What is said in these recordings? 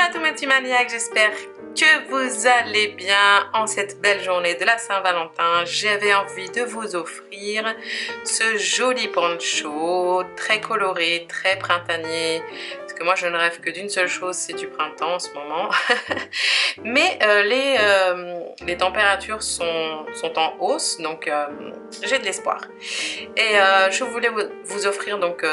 à tous mes petits maniaques, j'espère que vous allez bien en cette belle journée de la Saint-Valentin. J'avais envie de vous offrir ce joli poncho, très coloré, très printanier. Parce que moi je ne rêve que d'une seule chose, c'est du printemps en ce moment. Mais les températures sont en hausse, donc j'ai de l'espoir. Et je voulais vous offrir donc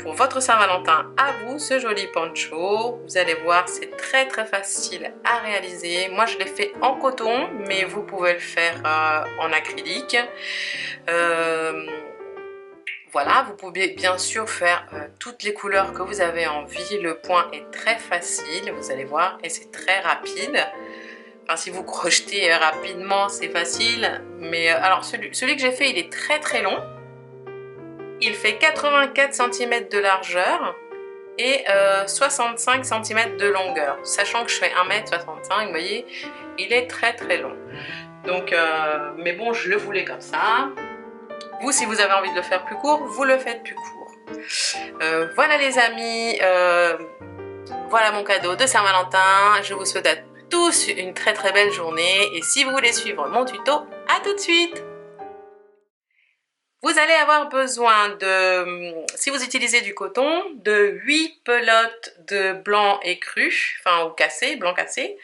pour votre Saint-Valentin à vous ce joli poncho. Vous allez voir, c'est très facile à réaliser. Moi je l'ai fait en coton, mais vous pouvez le faire en acrylique. Voilà, vous pouvez bien sûr faire toutes les couleurs que vous avez envie. Le point est très facile, vous allez voir, et c'est très rapide. Enfin, si vous crochetez rapidement, c'est facile. Mais alors celui que j'ai fait, il est très long. Il fait 84 cm de largeur et 65 cm de longueur. Sachant que je fais 1,65 m, vous voyez, il est très long. Donc, mais bon, je le voulais comme ça. Vous, si vous avez envie de le faire plus court, vous le faites plus court. Voilà les amis, voilà mon cadeau de Saint-Valentin. Je vous souhaite à tous une très belle journée. Et si vous voulez suivre mon tuto, à tout de suite! Vous allez avoir besoin de, si vous utilisez du coton, de 8 pelotes de blanc écru, enfin ou cassé, blanc cassé,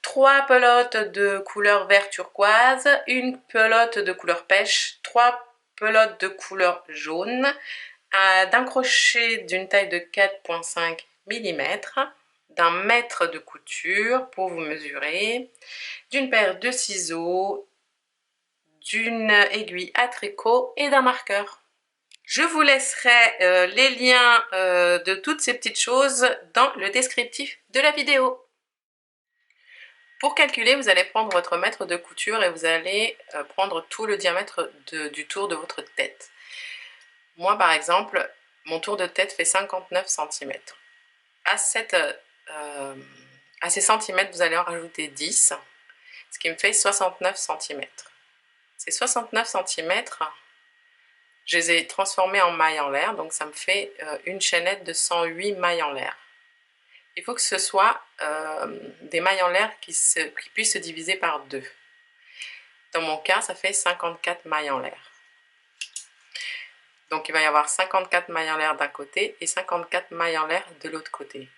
3 pelotes de couleur vert turquoise, une pelote de couleur pêche, 3 pelotes de couleur jaune, d'un crochet d'une taille de 4,5 mm, d'un mètre de couture pour vous mesurer, d'une paire de ciseaux, d'une aiguille à tricot et d'un marqueur. Je vous laisserai les liens de toutes ces petites choses dans le descriptif de la vidéo. Pour calculer, vous allez prendre votre mètre de couture et vous allez prendre tout le diamètre du tour de votre tête. Moi par exemple, mon tour de tête fait 59 cm. À ces centimètres, vous allez en rajouter 10, ce qui me fait 69 cm. Ces 69 cm, je les ai transformés en mailles en l'air, donc ça me fait une chaînette de 108 mailles en l'air. Il faut que ce soit des mailles en l'air qui puissent se diviser par 2. Dans mon cas, ça fait 54 mailles en l'air. Donc il va y avoir 54 mailles en l'air d'un côté et 54 mailles en l'air de l'autre côté.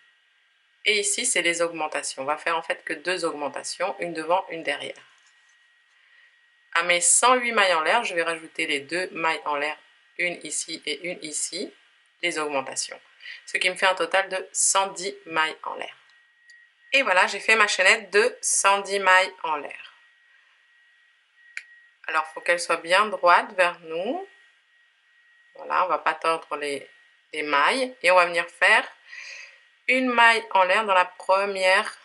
Et ici, c'est les augmentations. On va faire en fait que 2 augmentations, une devant, une derrière. À mes 108 mailles en l'air, je vais rajouter les 2 mailles en l'air, une ici et une ici, les augmentations. Ce qui me fait un total de 110 mailles en l'air. Et voilà, j'ai fait ma chaînette de 110 mailles en l'air. Alors, il faut qu'elle soit bien droite vers nous. Voilà, on ne va pas tordre les mailles. Et on va venir faire une maille en l'air dans la première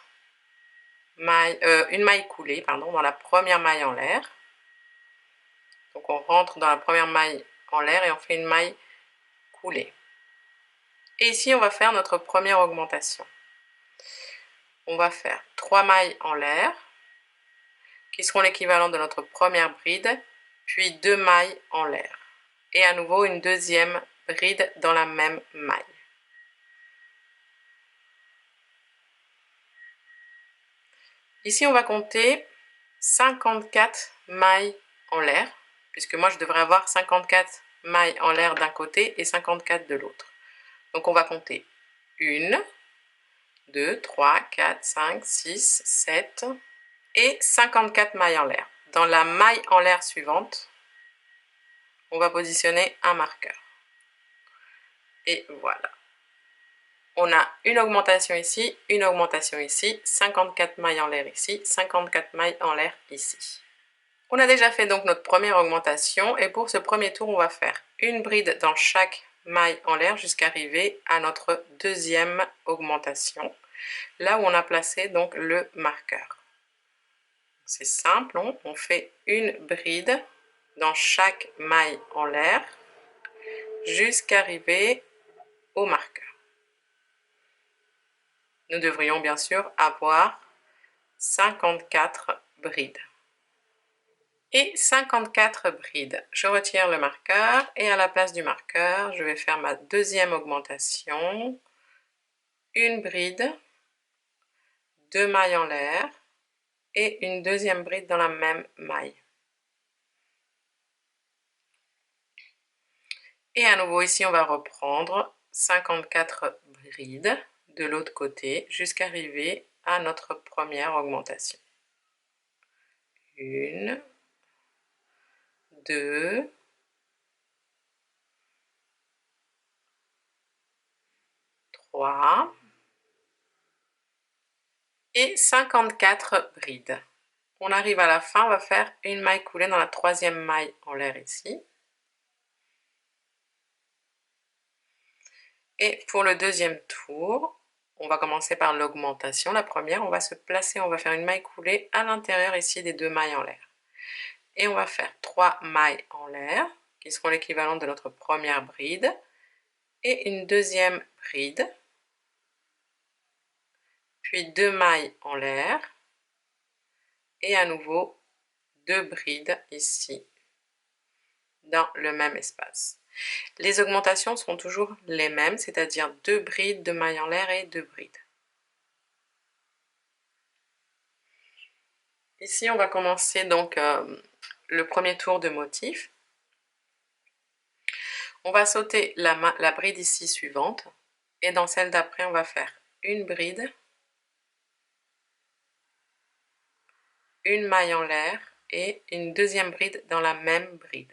maille, une maille coulée, pardon, dans la première maille en l'air. Donc on rentre dans la première maille en l'air et on fait une maille coulée. Et ici, on va faire notre première augmentation. On va faire 3 mailles en l'air, qui seront l'équivalent de notre première bride, puis 2 mailles en l'air. Et à nouveau une deuxième bride dans la même maille. Ici, on va compter 54 mailles en l'air, puisque moi, je devrais avoir 54 mailles en l'air d'un côté et 54 de l'autre. Donc, on va compter 1, 2, 3, 4, 5, 6, 7 et 54 mailles en l'air. Dans la maille en l'air suivante, on va positionner un marqueur. Et voilà. On a une augmentation ici, une augmentation ici, 54 mailles en l'air ici, 54 mailles en l'air ici. On a déjà fait donc notre première augmentation et pour ce premier tour, on va faire une bride dans chaque maille en l'air jusqu'à arriver à notre deuxième augmentation, là où on a placé donc le marqueur. C'est simple, on fait une bride dans chaque maille en l'air jusqu'à arriver au marqueur. Nous devrions bien sûr avoir 54 brides. Et 54 brides. Je retire le marqueur et à la place du marqueur, je vais faire ma deuxième augmentation. Une bride 2 mailles en l'air et une deuxième bride dans la même maille. Et à nouveau ici, on va reprendre 54 brides de l'autre côté jusqu'à arriver à notre première augmentation. 1, 2, 3 et 54 brides. On arrive à la fin, on va faire une maille coulée dans la troisième maille en l'air ici. Et pour le deuxième tour, on va commencer par l'augmentation. La première, on va se placer, on va faire une maille coulée à l'intérieur ici des 2 mailles en l'air. Et on va faire 3 mailles en l'air, qui seront l'équivalent de notre première bride, et une deuxième bride, puis 2 mailles en l'air, et à nouveau 2 brides ici, dans le même espace. Les augmentations sont toujours les mêmes, c'est-à-dire 2 brides, 2 mailles en l'air et 2 brides. Ici, on va commencer donc le premier tour de motif. On va sauter la bride ici suivante et dans celle d'après, on va faire une bride, une maille en l'air et une deuxième bride dans la même bride.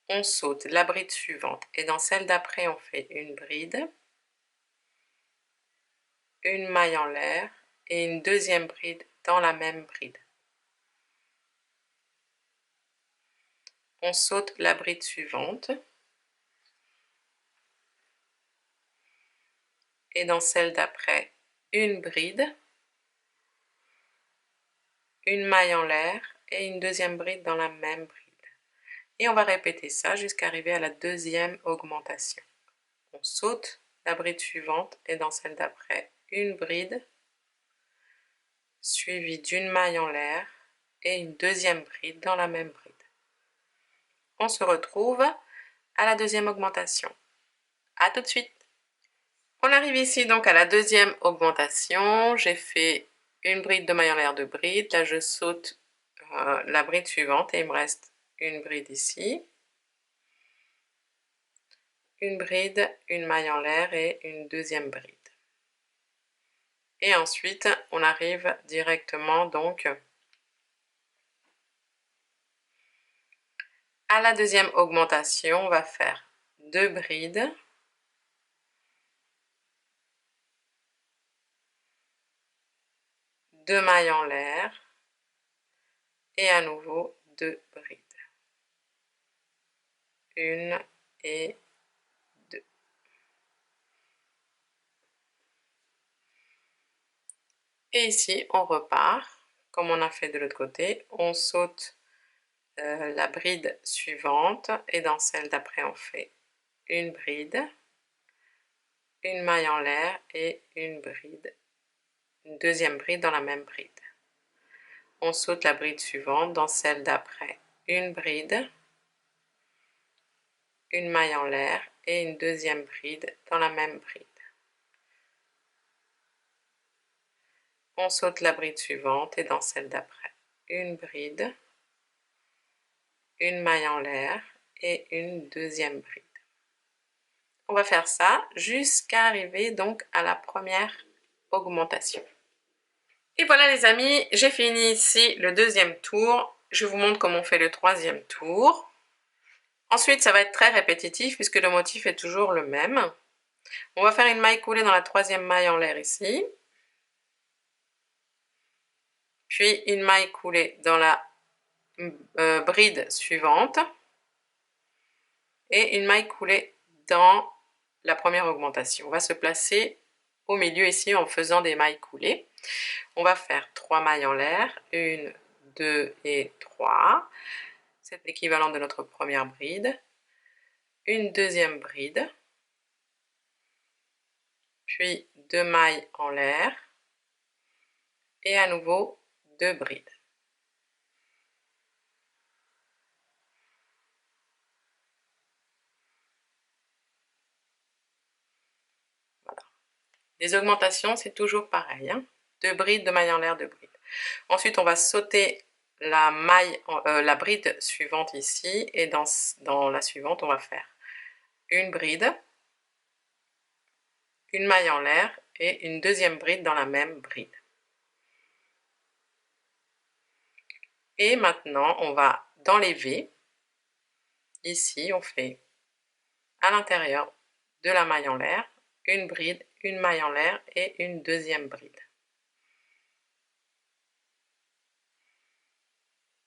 On saute la bride suivante et dans celle d'après, on fait une bride, une maille en l'air et une deuxième bride dans la même bride. On saute la bride suivante et dans celle d'après, une bride, une maille en l'air et une deuxième bride dans la même bride. Et on va répéter ça jusqu'à arriver à la deuxième augmentation. On saute la bride suivante et dans celle d'après, une bride, suivie d'une maille en l'air et une deuxième bride dans la même bride. On se retrouve à la deuxième augmentation. À tout de suite! On arrive ici donc à la deuxième augmentation. J'ai fait une bride de maille en l'air de bride. Là, je saute la bride suivante et il me reste une bride ici. Une bride, une maille en l'air et une deuxième bride. Et ensuite, on arrive directement donc à la deuxième augmentation. On va faire 2 brides, deux mailles en l'air et à nouveau 2 brides. Une et deux. Et ici, on repart, comme on a fait de l'autre côté. On saute la bride suivante et dans celle d'après, on fait une bride, une maille en l'air et une bride, une deuxième bride dans la même bride. On saute la bride suivante, dans celle d'après, une bride, une maille en l'air et une deuxième bride dans la même bride. On saute la bride suivante et dans celle d'après, une bride, une maille en l'air et une deuxième bride. On va faire ça jusqu'à arriver donc à la première augmentation. Et voilà les amis, j'ai fini ici le deuxième tour. Je vous montre comment on fait le troisième tour. Ensuite, ça va être très répétitif puisque le motif est toujours le même. On va faire une maille coulée dans la troisième maille en l'air ici. Puis une maille coulée dans la bride suivante. Et une maille coulée dans la première augmentation. On va se placer au milieu ici en faisant des mailles coulées. On va faire 3 mailles en l'air, 1, 2 et 3. C'est l'équivalent de notre première bride. Une deuxième bride, puis 2 mailles en l'air et à nouveau 2 brides. Les augmentations, c'est toujours pareil, hein. 2 brides, 2 mailles en l'air, 2 brides. Ensuite, on va sauter la bride suivante ici, et dans la suivante, on va faire une bride, une maille en l'air et une deuxième bride dans la même bride. Et maintenant, on va dans les V. Ici, on fait à l'intérieur de la maille en l'air, une bride, une maille en l'air et une deuxième bride.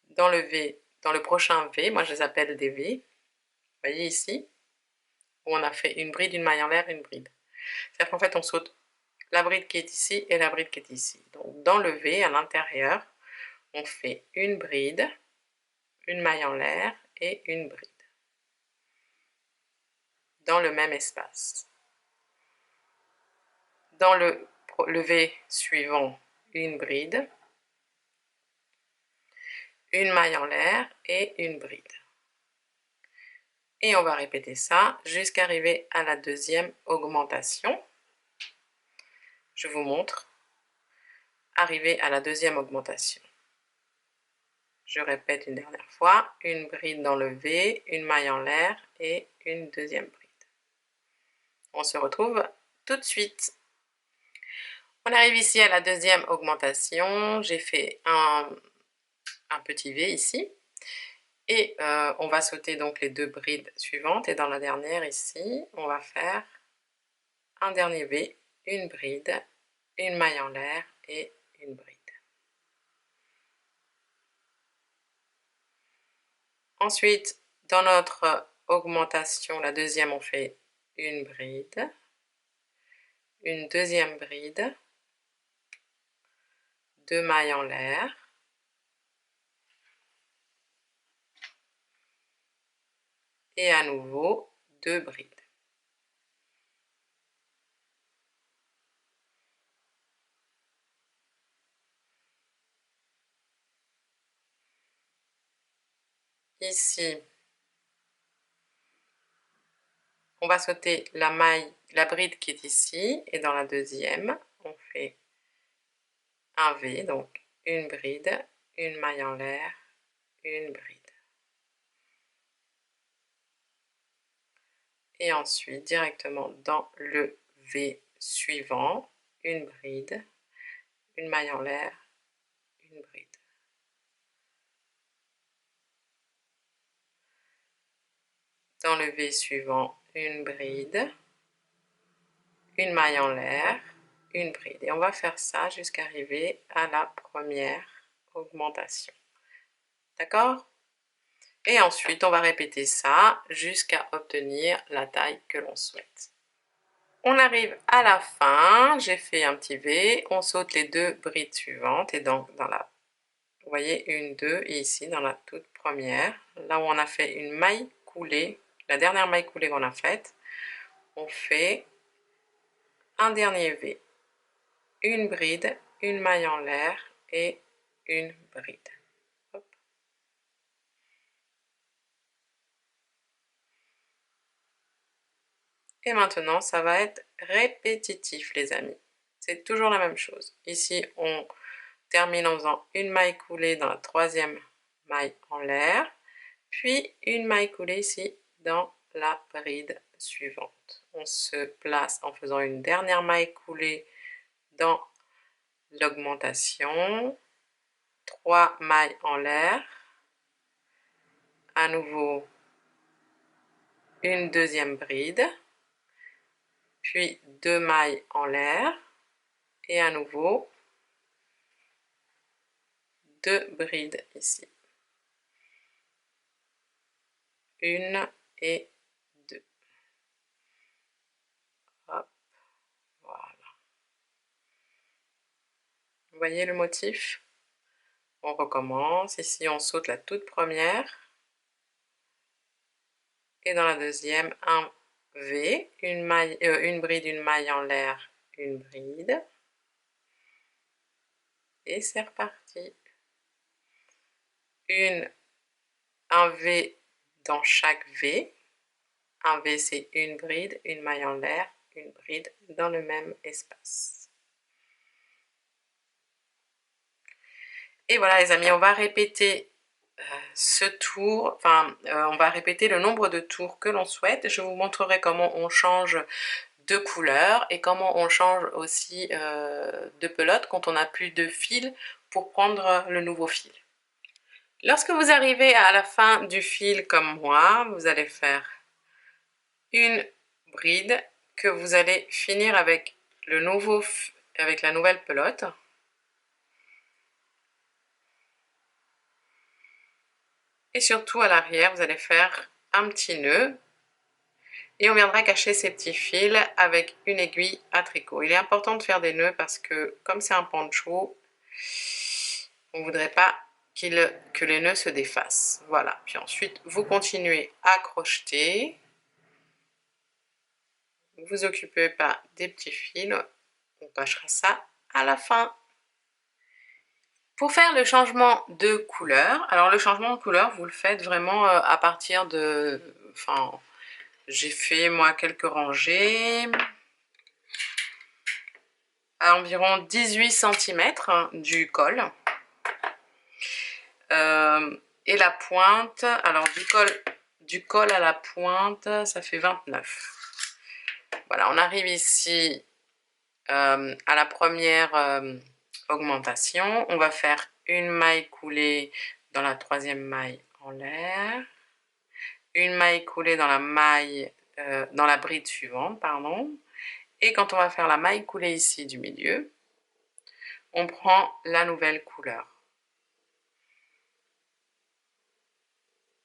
Dans le V, dans le prochain V, moi je les appelle des V, vous voyez ici, où on a fait une bride, une maille en l'air, une bride. C'est-à-dire qu'en fait, on saute la bride qui est ici et la bride qui est ici. Donc dans le V, à l'intérieur, on fait une bride, une maille en l'air et une bride dans le même espace. Dans le V suivant, une bride, une maille en l'air et une bride. Et on va répéter ça jusqu'à arriver à la deuxième augmentation. Je vous montre. Arriver à la deuxième augmentation. Je répète une dernière fois, une bride dans le V, une maille en l'air et une deuxième bride. On se retrouve tout de suite. On arrive ici à la deuxième augmentation. J'ai fait un petit V ici. Et on va sauter donc les 2 brides suivantes. Et dans la dernière ici, on va faire un dernier V, une bride, une maille en l'air et une bride. Ensuite, dans notre augmentation, la deuxième, on fait une bride, une deuxième bride, 2 mailles en l'air, et à nouveau 2 brides. Ici, on va sauter la bride qui est ici, et dans la deuxième, on fait un V, donc une bride, une maille en l'air, une bride. Et ensuite, directement dans le V suivant, une bride, une maille en l'air, une bride. Dans le V suivant, une bride, une maille en l'air, une bride. Et on va faire ça jusqu'à arriver à la première augmentation. D'accord? Et ensuite, on va répéter ça jusqu'à obtenir la taille que l'on souhaite. On arrive à la fin, j'ai fait un petit V, on saute les 2 brides suivantes et donc dans la, vous voyez, une, deux, et ici dans la toute première, là où on a fait une maille coulée, la dernière maille coulée qu'on a faite, on fait un dernier V, une bride, une maille en l'air et une bride. Hop. Et maintenant, ça va être répétitif, les amis. C'est toujours la même chose. Ici, on termine en faisant une maille coulée dans la troisième maille en l'air, puis une maille coulée ici dans la bride suivante. On se place en faisant une dernière maille coulée dans l'augmentation, 3 mailles en l'air, à nouveau une deuxième bride, puis 2 mailles en l'air, et à nouveau 2 brides ici. Une et deux. Hop, voilà. Vous voyez le motif? On recommence. Ici, on saute la toute première. Et dans la deuxième, un V, une bride, une maille en l'air, une bride. Et c'est reparti. Un V dans chaque V. Un V, c'est une bride, une maille en l'air, une bride dans le même espace. Et voilà les amis, on va répéter ce tour, on va répéter le nombre de tours que l'on souhaite. Je vous montrerai comment on change de couleur et comment on change aussi de pelote quand on n'a plus de fil pour prendre le nouveau fil. Lorsque vous arrivez à la fin du fil comme moi, vous allez faire une bride que vous allez finir avec la nouvelle pelote. Et surtout à l'arrière, vous allez faire un petit nœud et on viendra cacher ces petits fils avec une aiguille à tricot. Il est important de faire des nœuds parce que comme c'est un poncho, on ne voudrait pas que les nœuds se défassent. Voilà, puis ensuite vous continuez à crocheter. Ne vous occupez pas des petits fils, on cachera ça à la fin. Pour faire le changement de couleur, alors le changement de couleur, vous le faites vraiment à partir de... j'ai fait moi quelques rangées à environ 18 cm du col. Et la pointe, alors du col à la pointe, ça fait 29. Voilà, on arrive ici à la première augmentation. On va faire une maille coulée dans la troisième maille en l'air, une maille coulée dans la bride suivante, pardon. Et quand on va faire la maille coulée ici du milieu, on prend la nouvelle couleur.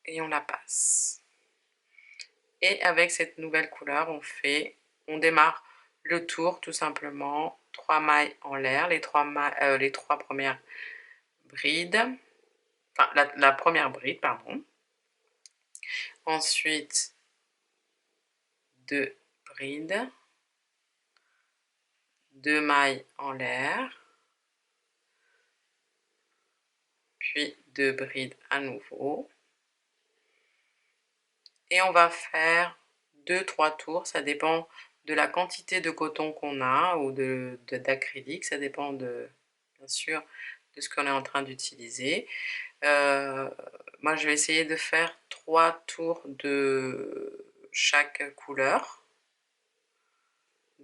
Et on la passe. Et avec cette nouvelle couleur, on démarre le tour tout simplement, 3 mailles en l'air, les trois premières brides, la première bride, pardon. Ensuite, 2 brides, 2 mailles en l'air, puis 2 brides à nouveau. Et on va faire 2-3 tours, ça dépend de la quantité de coton qu'on a ou d'acrylique, ça dépend bien sûr de ce qu'on est en train d'utiliser. Moi je vais essayer de faire 3 tours de chaque couleur,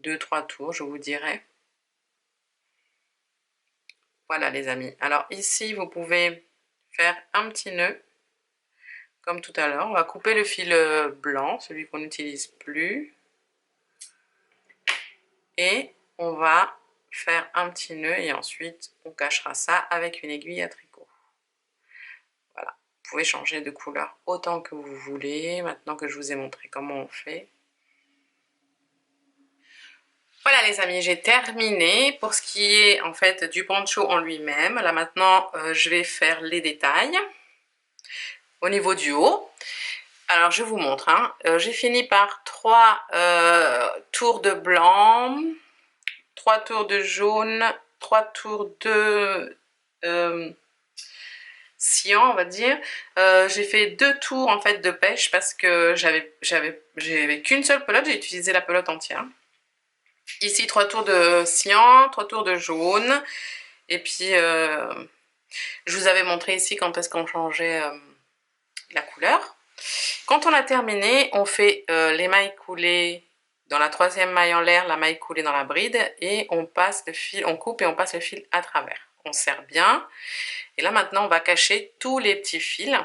2-3 tours je vous dirai. Voilà les amis, alors ici vous pouvez faire un petit nœud comme tout à l'heure. On va couper le fil blanc, celui qu'on n'utilise plus. Et on va faire un petit nœud et ensuite on cachera ça avec une aiguille à tricot. Voilà, vous pouvez changer de couleur autant que vous voulez, maintenant que je vous ai montré comment on fait. Voilà les amis, j'ai terminé pour ce qui est en fait du poncho en lui-même. Là maintenant, je vais faire les détails au niveau du haut. Alors je vous montre, hein. J'ai fini par 3 tours de blanc, 3 tours de jaune, 3 tours de cyan, on va dire. J'ai fait 2 tours en fait de pêche parce que j'avais qu'une seule pelote, j'ai utilisé la pelote entière. Ici 3 tours de cyan, 3 tours de jaune, et puis je vous avais montré ici quand est-ce qu'on changeait la couleur. Quand on a terminé, on fait les mailles coulées dans la troisième maille en l'air, la maille coulée dans la bride, et on passe le fil, on coupe et on passe le fil à travers. On serre bien. Et là maintenant, on va cacher tous les petits fils.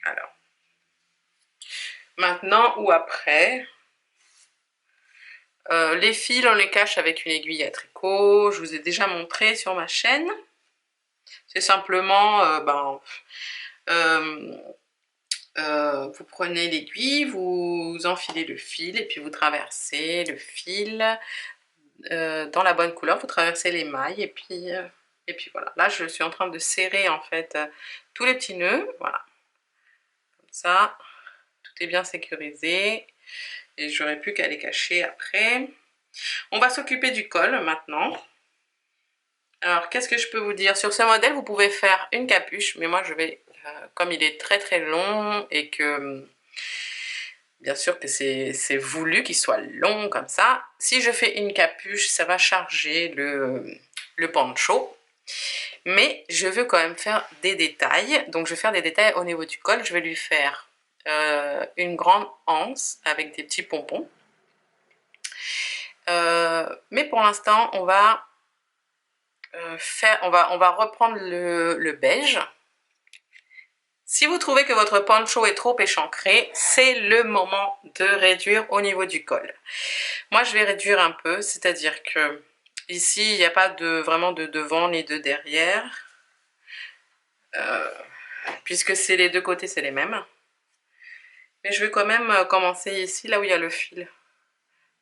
Alors, maintenant ou après, les fils, on les cache avec une aiguille à tricot. Je vous ai déjà montré sur ma chaîne. C'est simplement, vous prenez l'aiguille, vous enfilez le fil et puis vous traversez le fil dans la bonne couleur. Vous traversez les mailles et puis voilà. Là, je suis en train de serrer en fait tous les petits nœuds. Voilà. Comme ça, tout est bien sécurisé. Et j'aurai plus qu'à les cacher après. On va s'occuper du col maintenant. Alors, qu'est-ce que je peux vous dire? Sur ce modèle, vous pouvez faire une capuche, mais moi je vais, comme il est très très long et que Bien sûr que c'est voulu qu'il soit long comme ça. Si je fais une capuche, ça va charger le poncho. Mais je veux quand même faire des détails. Donc je vais faire des détails au niveau du col. Je vais lui faire une grande anse avec des petits pompons. Mais pour l'instant, on va reprendre le beige. Si vous trouvez que votre poncho est trop échancré, c'est le moment de réduire au niveau du col. Moi, je vais réduire un peu, c'est-à-dire que ici, il n'y a pas vraiment de devant ni de derrière, puisque c'est les deux côtés, c'est les mêmes. Mais je vais quand même commencer ici, là où il y a le fil.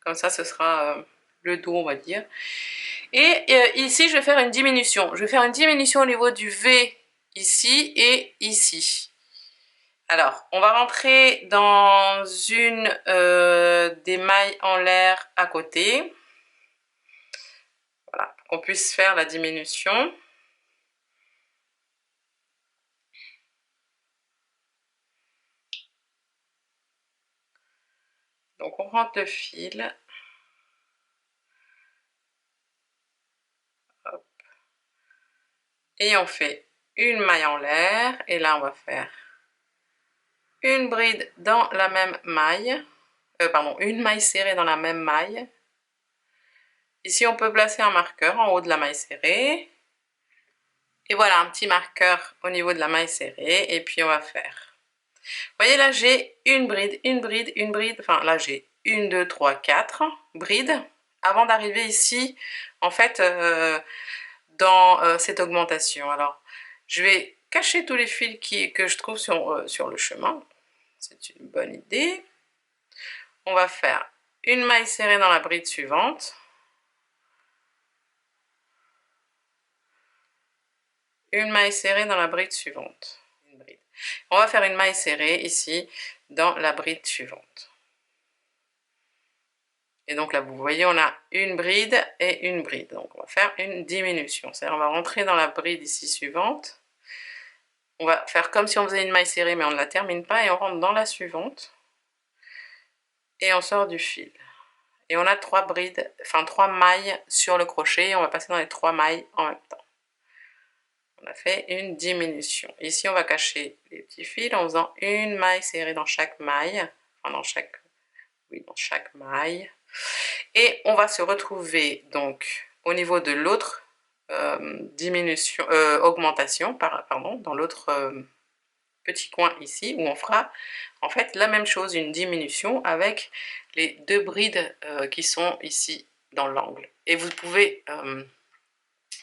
Comme ça, ce sera le dos, on va dire. Et ici, je vais faire une diminution. Je vais faire une diminution au niveau du V ici et ici. Alors, on va rentrer dans une des mailles en l'air à côté. Voilà, pour qu'on puisse faire la diminution. Donc, on rentre le fil. Hop. Et on fait une maille en l'air. Et là, on va faire une bride dans la même maille. Pardon, une maille serrée dans la même maille. Ici, on peut placer un marqueur en haut de la maille serrée. Et voilà, un petit marqueur au niveau de la maille serrée. Et puis, on va faire. Vous voyez, là, j'ai une bride, une bride, une bride. Enfin, là, j'ai 1, 2, 3, 4 brides. Avant d'arriver ici, en fait, dans cette augmentation. Alors, je vais cacher tous les fils que je trouve sur le chemin. C'est une bonne idée. On va faire une maille serrée dans la bride suivante. Une maille serrée dans la bride suivante. On va faire une maille serrée ici dans la bride suivante. Et donc là, vous voyez, on a une bride et une bride. Donc on va faire une diminution. C'est-à-dire on va rentrer dans la bride ici suivante. On va faire comme si on faisait une maille serrée, mais on ne la termine pas. Et on rentre dans la suivante. Et on sort du fil. Et on a 3 brides, enfin 3 mailles sur le crochet. On va passer dans les 3 mailles en même temps. On a fait une diminution. Ici, on va cacher les petits fils en faisant une maille serrée dans chaque maille. Enfin, dans chaque maille. Et on va se retrouver donc au niveau de l'autre augmentation, pardon, dans l'autre petit coin ici, où on fera en fait la même chose, une diminution avec les 2 brides qui sont ici dans l'angle. Et vous pouvez,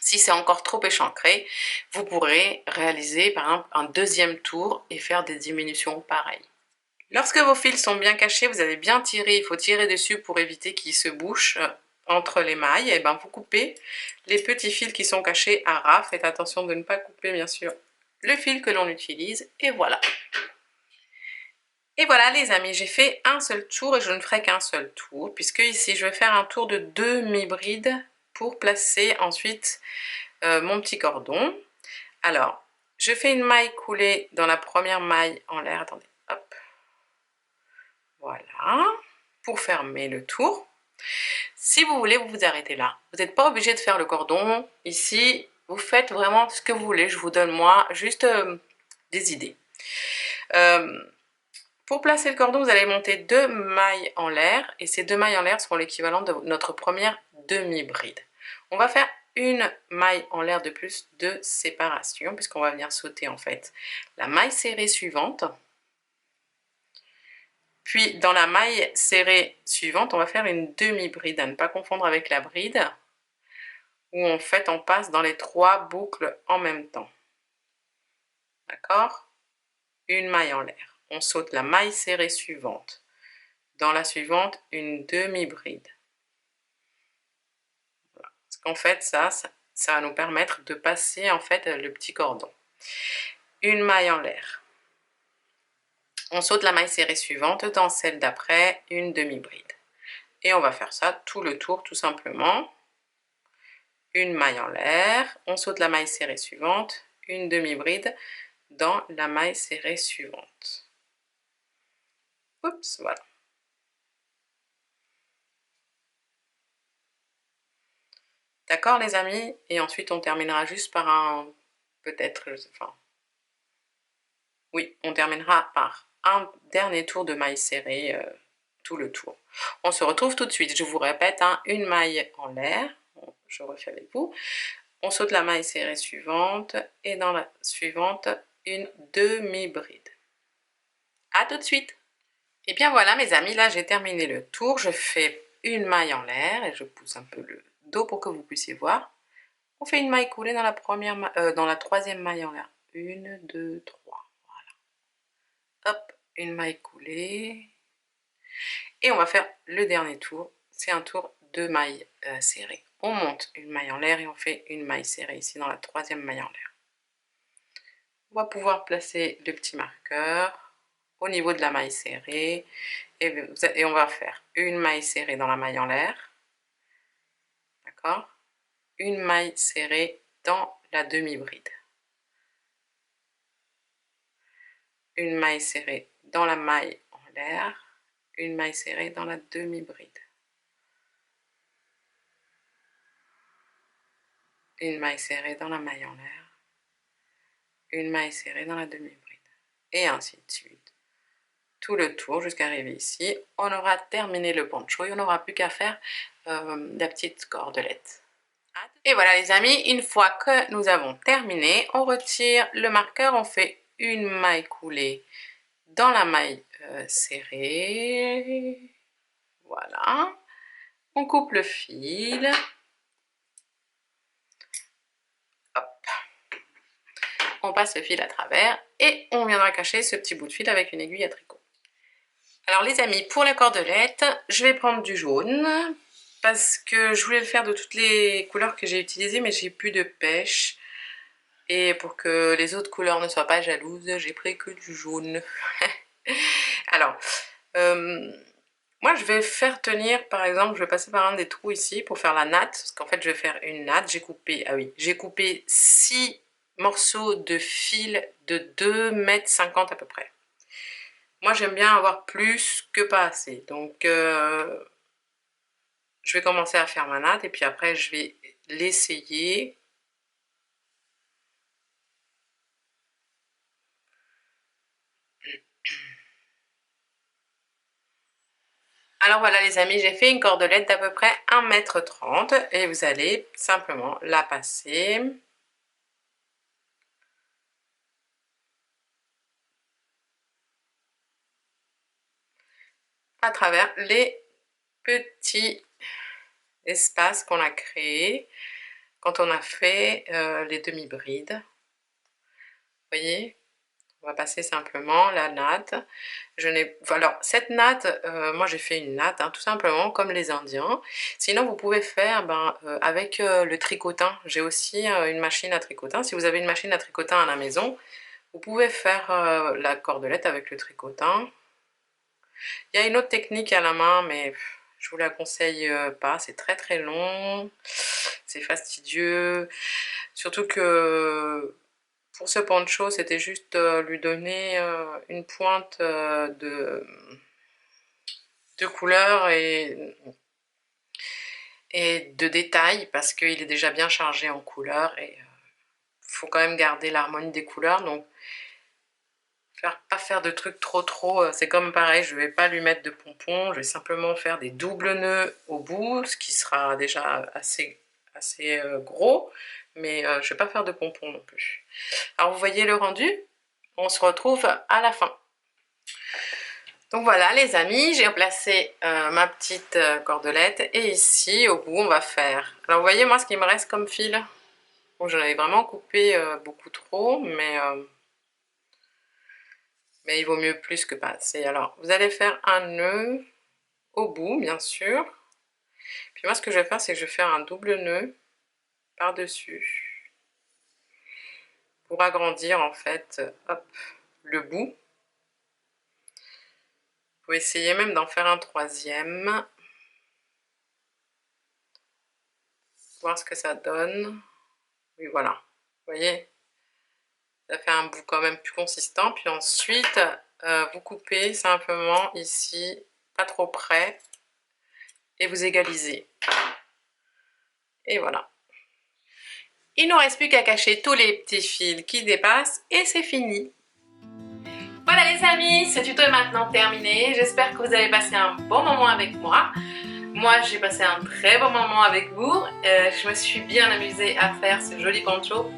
si c'est encore trop échancré, vous pourrez réaliser par exemple un deuxième tour et faire des diminutions pareilles. Lorsque vos fils sont bien cachés, vous avez bien tiré, il faut tirer dessus pour éviter qu'ils se bouchent entre les mailles. Et bien vous coupez les petits fils qui sont cachés à ras. Faites attention de ne pas couper bien sûr le fil que l'on utilise. Et voilà. Et voilà les amis, j'ai fait un seul tour et je ne ferai qu'un seul tour. Puisque ici je vais faire un tour de demi-bride pour placer ensuite mon petit cordon. Alors, je fais une maille coulée dans la première maille en l'air. Attendez, hop. Voilà, pour fermer le tour. Si vous voulez, vous vous arrêtez là. Vous n'êtes pas obligé de faire le cordon. Ici, vous faites vraiment ce que vous voulez. Je vous donne moi juste des idées. Pour placer le cordon, vous allez monter 2 mailles en l'air. Et ces 2 mailles en l'air seront l'équivalent de notre première demi-bride. On va faire une maille en l'air de plus de séparation, puisqu'on va venir sauter en fait la maille serrée suivante. Puis dans la maille serrée suivante, on va faire une demi-bride, à ne pas confondre avec la bride, où en fait on passe dans les 3 boucles en même temps. D'accord? Une maille en l'air. On saute la maille serrée suivante. Dans la suivante, une demi-bride. Voilà. Parce qu'en fait, ça va nous permettre de passer en fait le petit cordon. Une maille en l'air. On saute la maille serrée suivante, dans celle d'après, une demi-bride. Et on va faire ça tout le tour tout simplement. Une maille en l'air, on saute la maille serrée suivante, une demi-bride dans la maille serrée suivante. Oups, voilà. D'accord les amis? Et ensuite on terminera juste par un, peut-être, enfin, oui, on terminera par un dernier tour de maille serrée, tout le tour. On se retrouve tout de suite, je vous répète, hein, une maille en l'air, je refais avec vous, on saute la maille serrée suivante et dans la suivante, une demi-bride. À tout de suite! Et bien voilà mes amis, là j'ai terminé le tour, je fais une maille en l'air et je pousse un peu le dos pour que vous puissiez voir. On fait une maille coulée dans la dans la troisième maille en l'air. Une, deux, trois. Voilà. Hop, une maille coulée. Et on va faire le dernier tour. C'est un tour de mailles serrées. On monte une maille en l'air et on fait une maille serrée ici dans la troisième maille en l'air. On va pouvoir placer le petit marqueur au niveau de la maille serrée. Et on va faire une maille serrée dans la maille en l'air. D'accord? Une maille serrée dans la demi-bride. Une maille serrée dans la maille en l'air, une maille serrée dans la demi-bride. Une maille serrée dans la maille en l'air, une maille serrée dans la demi-bride. Et ainsi de suite. Tout le tour jusqu'à arriver ici. On aura terminé le poncho et on n'aura plus qu'à faire la petite cordelette. Et voilà les amis, une fois que nous avons terminé, on retire le marqueur, on fait une maille coulée dans la maille serrée. Voilà. On coupe le fil. Hop. On passe le fil à travers et on viendra cacher ce petit bout de fil avec une aiguille à tricot. Alors les amis, pour la cordelette, je vais prendre du jaune parce que je voulais le faire de toutes les couleurs que j'ai utilisées, mais j'ai plus de pêche. Et pour que les autres couleurs ne soient pas jalouses, j'ai pris que du jaune. Alors, moi je vais faire tenir, par exemple, je vais passer par un des trous ici pour faire la natte, parce qu'en fait je vais faire une natte, j'ai coupé, ah oui, j'ai coupé 6 morceaux de fil de 2,50 m à peu près. Moi j'aime bien avoir plus que pas assez, donc je vais commencer à faire ma natte et puis après je vais l'essayer. Alors voilà les amis, j'ai fait une cordelette d'à peu près 1,30 m et vous allez simplement la passer à travers les petits espaces qu'on a créés quand on a fait les demi-brides. Vous voyez, on va passer simplement la natte. Alors cette natte, moi j'ai fait une natte tout simplement comme les Indiens. Sinon vous pouvez faire avec le tricotin. J'ai aussi une machine à tricotin. Si vous avez une machine à tricotin à la maison, vous pouvez faire la cordelette avec le tricotin. Il y a une autre technique à la main, mais je vous la conseille pas. C'est très très long, c'est fastidieux. Surtout que pour ce poncho, c'était juste lui donner une pointe de couleur et de détails parce qu'il est déjà bien chargé en couleurs et faut quand même garder l'harmonie des couleurs. Donc pas faire de trucs trop, c'est comme pareil, je vais pas lui mettre de pompons, je vais simplement faire des doubles nœuds au bout, ce qui sera déjà assez gros, mais je vais pas faire de pompons non plus. Alors vous voyez le rendu, on se retrouve à la fin. Donc voilà les amis, j'ai placé ma petite cordelette et ici au bout on va faire, alors vous voyez moi ce qui me reste comme fil, bon j'en avais vraiment coupé beaucoup trop, mais il vaut mieux plus que pas assez. Alors, vous allez faire un nœud au bout, bien sûr. Puis moi, ce que je vais faire, c'est que je vais faire un double nœud par-dessus pour agrandir, en fait, hop, le bout. Vous pouvez essayer même d'en faire un troisième. Voir ce que ça donne. Oui, voilà. Vous voyez? Ça fait un bout quand même plus consistant. Puis ensuite, vous coupez simplement ici, pas trop près, et vous égalisez. Et voilà. Il ne nous reste plus qu'à cacher tous les petits fils qui dépassent et c'est fini. Voilà les amis, ce tuto est maintenant terminé. J'espère que vous avez passé un bon moment avec moi. Moi, j'ai passé un très bon moment avec vous. Je me suis bien amusée à faire ce joli poncho.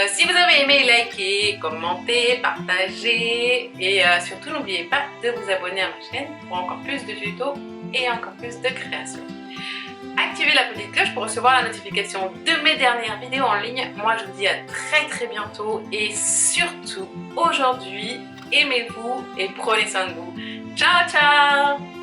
Si vous avez aimé, likez, commentez, partagez et surtout n'oubliez pas de vous abonner à ma chaîne pour encore plus de tutos et encore plus de créations. Activez la petite cloche pour recevoir la notification de mes dernières vidéos en ligne. Moi, je vous dis à très bientôt et surtout aujourd'hui, aimez-vous et prenez soin de vous. Ciao ciao!